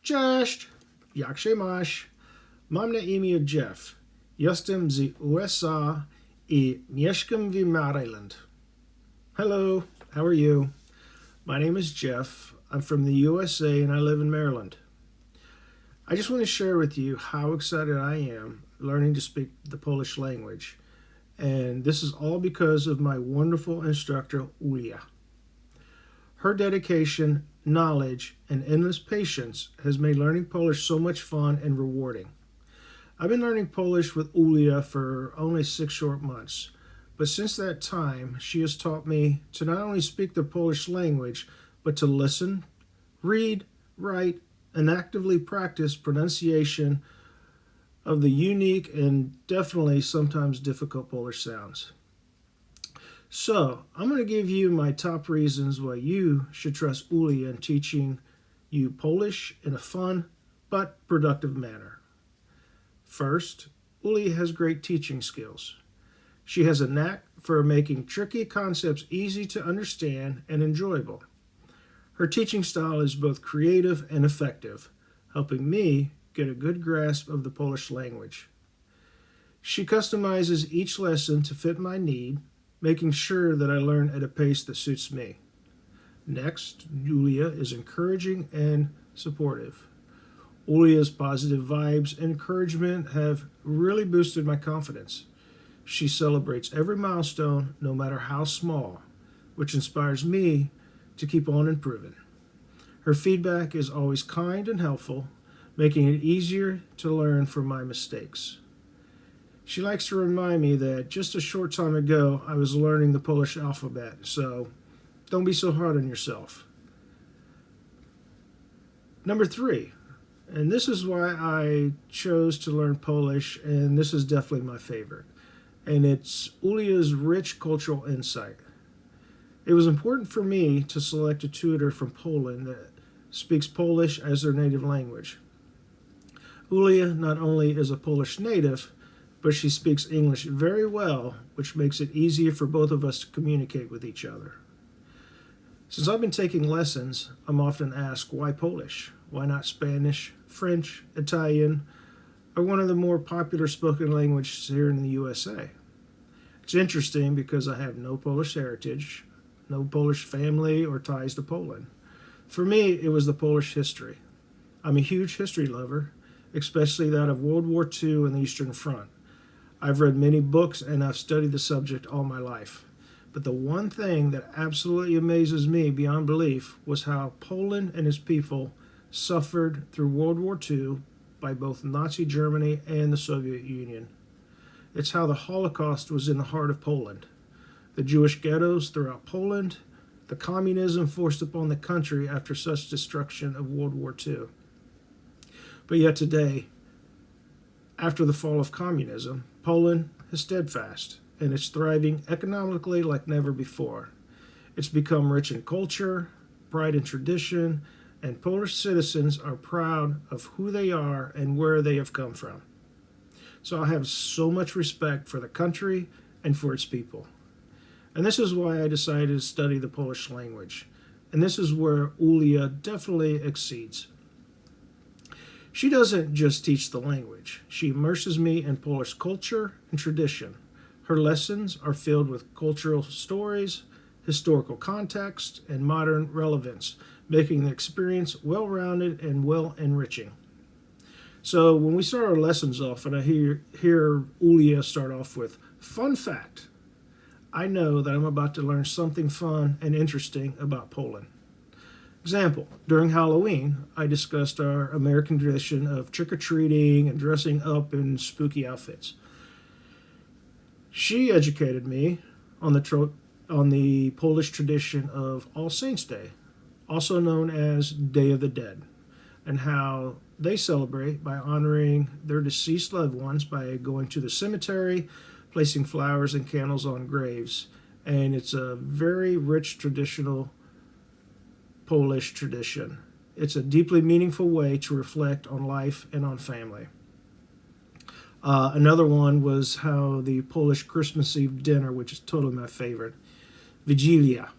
Cześć, jak się masz? Mam na imię Jeff. Jestem z USA i mieszkam w Maryland. Hello, how are you? My name is Jeff. I'm from the USA and I live in Maryland. I just want to share with you how excited I am learning to speak the Polish language. And this is all because of my wonderful instructor, Ulia. Her dedication, knowledge, and endless patience has made learning Polish so much fun and rewarding. I've been learning Polish with Ulia for only 6 short months, but since that time, she has taught me to not only speak the Polish language, but to listen, read, write, and actively practice pronunciation of the unique and definitely sometimes difficult Polish sounds. So, I'm going to give you my top reasons why you should trust Ulia in teaching you Polish in a fun but productive manner. First, Ulia has great teaching skills. She has a knack for making tricky concepts easy to understand and enjoyable. Her teaching style is both creative and effective, helping me get a good grasp of the Polish language. She customizes each lesson to fit my need, making sure that I learn at a pace that suits me. Next, Ulia is encouraging and supportive. Ulia's positive vibes and encouragement have really boosted my confidence. She celebrates every milestone, no matter how small, which inspires me to keep on improving. Her feedback is always kind and helpful, making it easier to learn from my mistakes. She likes to remind me that just a short time ago I was learning the Polish alphabet, so don't be so hard on yourself. Number 3, and this is why I chose to learn Polish, and this is definitely my favorite, and it's Ulia's rich cultural insight. It was important for me to select a tutor from Poland that speaks Polish as their native language. Ulia not only is a Polish native, but she speaks English very well, which makes it easier for both of us to communicate with each other. Since I've been taking lessons, I'm often asked, why Polish? Why not Spanish, French, Italian, or one of the more popular spoken languages here in the USA? It's interesting because I have no Polish heritage, no Polish family or ties to Poland. For me, it was the Polish history. I'm a huge history lover, especially that of World War II and the Eastern Front. I've read many books and I've studied the subject all my life. But the one thing that absolutely amazes me beyond belief was how Poland and its people suffered through World War II by both Nazi Germany and the Soviet Union. It's how the Holocaust was in the heart of Poland. The Jewish ghettos throughout Poland, the communism forced upon the country after such destruction of World War II. But yet today, after the fall of communism, Poland is steadfast and it's thriving economically like never before. It's become rich in culture, pride in tradition, and Polish citizens are proud of who they are and where they have come from. So I have so much respect for the country and for its people. And this is why I decided to study the Polish language. And this is where Ulia definitely exceeds. She doesn't just teach the language. She immerses me in Polish culture and tradition. Her lessons are filled with cultural stories, historical context, and modern relevance, making the experience well-rounded and well-enriching. So when we start our lessons off, and I hear Ulia start off with, fun fact, I know that I'm about to learn something fun and interesting about Poland. Example, during Halloween, I discussed our American tradition of trick-or-treating and dressing up in spooky outfits. She educated me on the Polish tradition of All Saints' Day, also known as Day of the Dead, and how they celebrate by honoring their deceased loved ones by going to the cemetery, placing flowers and candles on graves. And it's a very rich traditional Polish tradition. It's a deeply meaningful way to reflect on life and on family. Another one was how the Polish Christmas Eve dinner, which is totally my favorite, Vigilia.